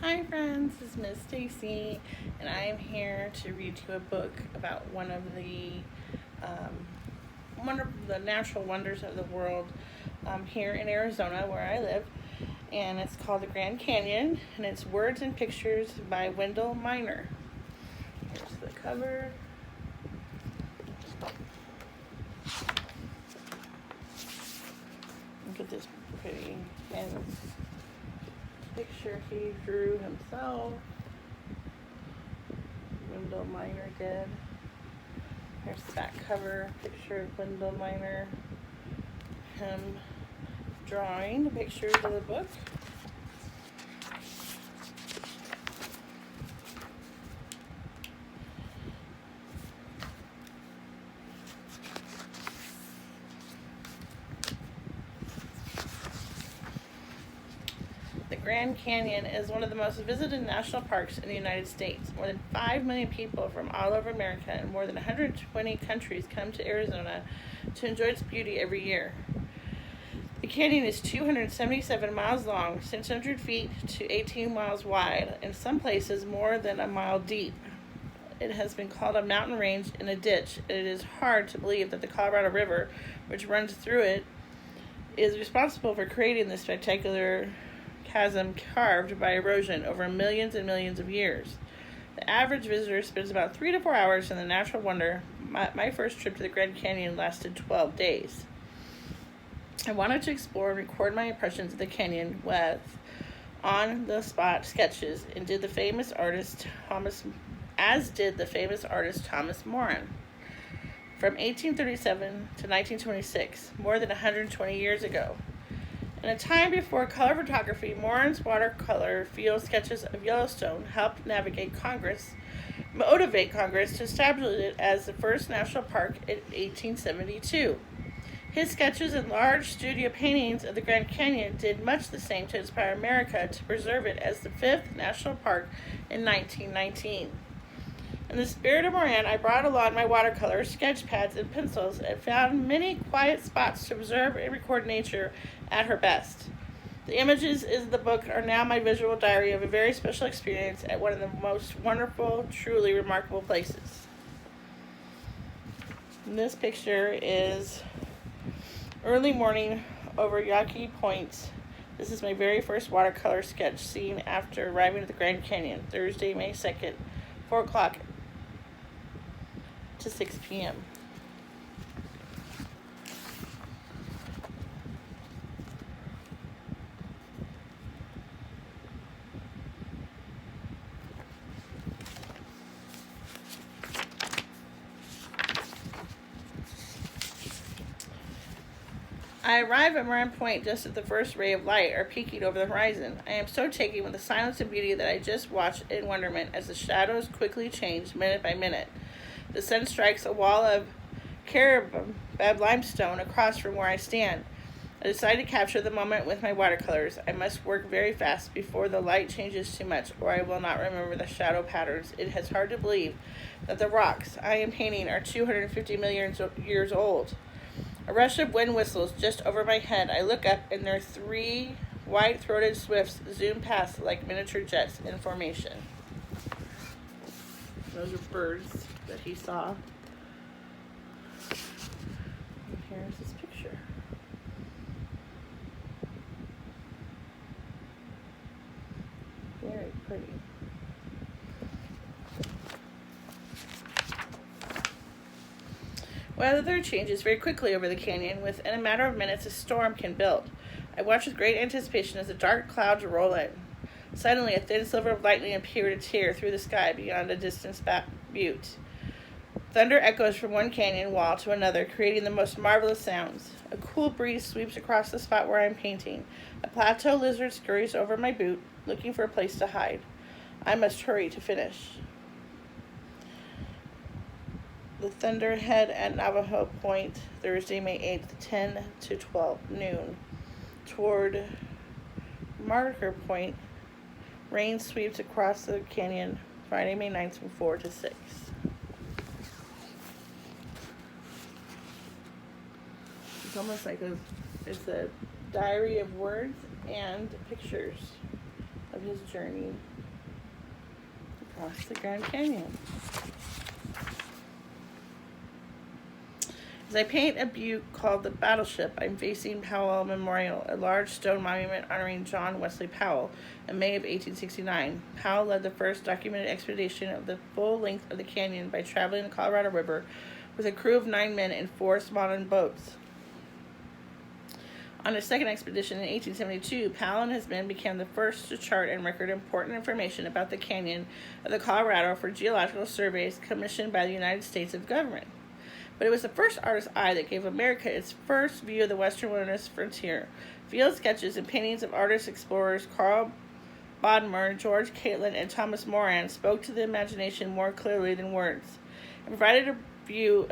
Hi friends, this is Miss Stacy, and I am here to read you a book about one of the natural wonders of the world here in Arizona, where I live, and it's called the Grand Canyon, and it's Words and Pictures by Wendell Miner. Here's the cover. Look at this pretty and picture he drew himself. Wendell Miner did. Here's the back cover picture of Wendell Miner. Him drawing the pictures of the book. The Grand Canyon is one of the most visited national parks in the United States. More than 5 million people from all over America and more than 120 countries come to Arizona to enjoy its beauty every year. The canyon is 277 miles long, 600 feet to 18 miles wide, and some places more than a mile deep. It has been called a mountain range in a ditch, and it is hard to believe that the Colorado River, which runs through it, is responsible for creating this spectacular chasm carved by erosion over millions and millions of years. The average visitor spends about 3 to 4 hours in the natural wonder. My first trip to the Grand Canyon lasted 12 days. I wanted to explore and record my impressions of the canyon with on-the-spot sketches, and did the famous artist Thomas Morin. From 1837 to 1926, more than 120 years ago. In a time before color photography, Morin's watercolor field sketches of Yellowstone helped motivate Congress to establish it as the first national park in 1872. His sketches and large studio paintings of the Grand Canyon did much the same to inspire America to preserve it as the 5th national park in 1919. In the spirit of Morin, I brought along my watercolors, sketch pads, and pencils, and found many quiet spots to observe and record nature at her best. The images in the book are now my visual diary of a very special experience at one of the most wonderful, truly remarkable places. And this picture is early morning over Moroni Point. This is my very first watercolor sketch seen after arriving at the Grand Canyon, Thursday, May 2nd, 4 o'clock to 6 p.m. I arrive at Moroni Point just as the first ray of light are peeking over the horizon. I am so taken with the silence and beauty that I just watch in wonderment as the shadows quickly change minute by minute. The sun strikes a wall of Caribbean limestone across from where I stand. I decide to capture the moment with my watercolors. I must work very fast before the light changes too much, or I will not remember the shadow patterns. It is hard to believe that the rocks I am painting are 250 million years old. A rush of wind whistles just over my head. I look up, and their 3 white-throated swifts zoom past like miniature jets in formation. Those are birds that he saw. And here's his picture. Very pretty. Weather changes very quickly over the canyon. Within a matter of minutes, a storm can build. I watch with great anticipation as the dark clouds roll in. Suddenly, a thin sliver of lightning appeared to tear through the sky beyond a distant butte. Thunder echoes from one canyon wall to another, creating the most marvelous sounds. A cool breeze sweeps across the spot where I am painting. A plateau lizard scurries over my boot, looking for a place to hide. I must hurry to finish. The Thunderhead at Navajo Point, Thursday, May 8th, 10 to 12 noon. Toward Moroni Point, rain sweeps across the canyon, Friday, May 9th, from 4 to 6. It's almost like it's a diary of words and pictures of his journey across the Grand Canyon. As I paint a butte called the Battleship, I'm facing Powell Memorial, a large stone monument honoring John Wesley Powell in May of 1869. Powell led the first documented expedition of the full length of the canyon by traveling the Colorado River with a crew of 9 men in 4 modern boats. On his second expedition in 1872, Powell and his men became the first to chart and record important information about the canyon of the Colorado for geological surveys commissioned by the United States government. But it was the first artist's eye that gave America its first view of the western wilderness frontier. Field sketches and paintings of artist explorers Carl Bodmer, George Catlin, and Thomas Moran spoke to the imagination more clearly than words, and provided a preview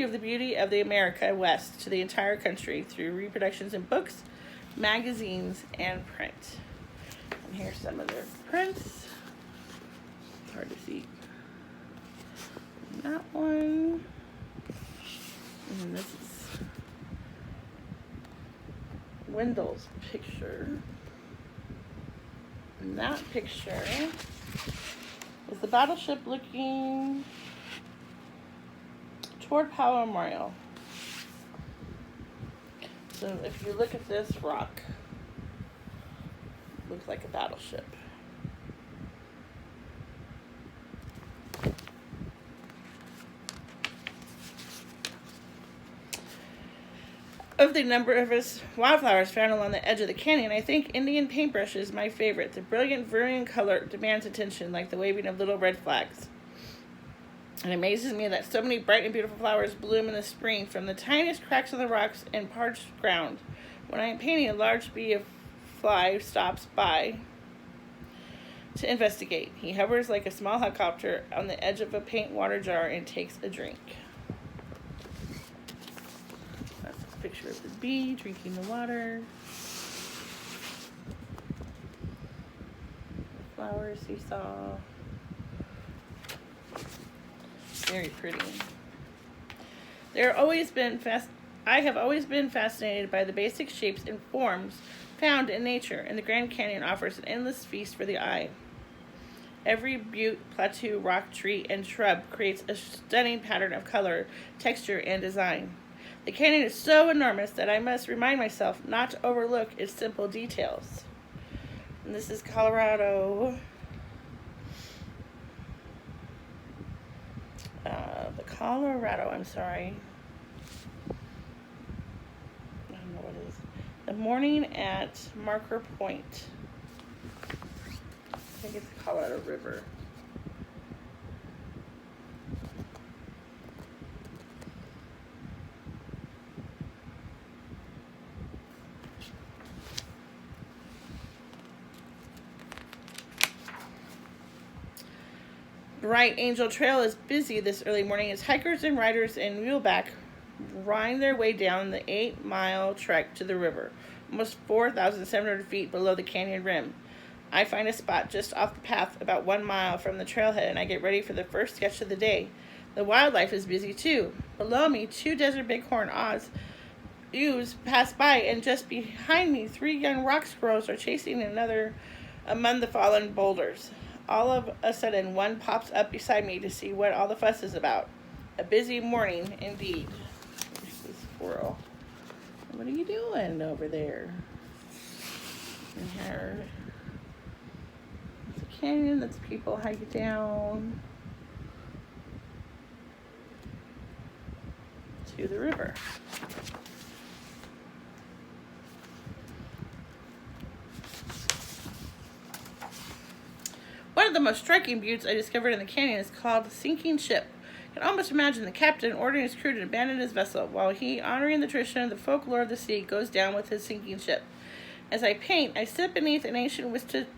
of the beauty of the America West to the entire country through reproductions in books, magazines, and print. And here's some of their prints. It's hard to see. That one. And this is Wendell's picture. And that picture is the battleship looking toward Powell Memorial. So if you look at this rock, it looks like a battleship. Of the number of wildflowers found along the edge of the canyon, I think Indian paintbrush is my favorite. The brilliant vermilion color demands attention, like the waving of little red flags. It amazes me that so many bright and beautiful flowers bloom in the spring from the tiniest cracks in the rocks and parched ground. When I am painting, a large bee of fly stops by to investigate. He hovers like a small helicopter on the edge of a paint water jar and takes a drink. Picture of the bee drinking the water. Flowers he saw. Very pretty. I have always been fascinated by the basic shapes and forms found in nature, and the Grand Canyon offers an endless feast for the eye. Every butte, plateau, rock, tree, and shrub creates a stunning pattern of color, texture, and design. The canyon is so enormous that I must remind myself not to overlook its simple details. And this is Colorado. I don't know what it is. The morning at Marker Point. I think it's the Colorado River. Bright Angel Trail is busy this early morning as hikers and riders in muleback wind their way down the 8-mile trek to the river, almost 4,700 feet below the canyon rim. I find a spot just off the path about 1 mile from the trailhead, and I get ready for the first sketch of the day. The wildlife is busy too. Below me, 2 desert bighorn ewes pass by, and just behind me, 3 young rock squirrels are chasing another among the fallen boulders. All of a sudden, one pops up beside me to see what all the fuss is about. A busy morning, indeed. There's the squirrel. What are you doing over there? And here, it's a canyon that's people hike down to the river. One of the most striking buttes I discovered in the canyon is called the Sinking Ship. I can almost imagine the captain ordering his crew to abandon his vessel, while he, honoring the tradition of the folklore of the sea, goes down with his sinking ship. As I paint, I sit beneath an ancient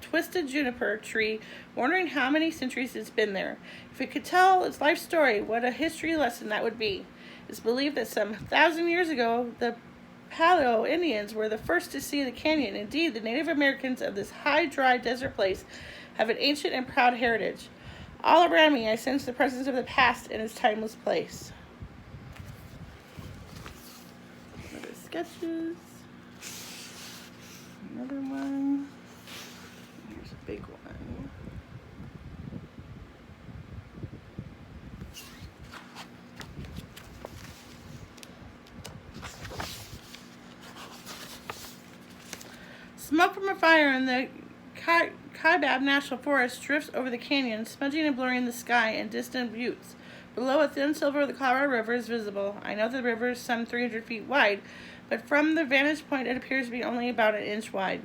twisted juniper tree, wondering how many centuries it's been there. If it could tell its life story, what a history lesson that would be. It's believed that some 1,000 years ago, the Paleo Indians were the first to see the canyon. Indeed, the Native Americans of this high, dry desert place have an ancient and proud heritage. All around me, I sense the presence of the past in its timeless place. Another sketches. Another one. big one. Smoke from a fire in the Kaibab National Forest drifts over the canyon, smudging and blurring the sky and distant buttes. Below, a thin silver of the Colorado River is visible. I know the river is some 300 feet wide, but from the vantage point it appears to be only about an inch wide.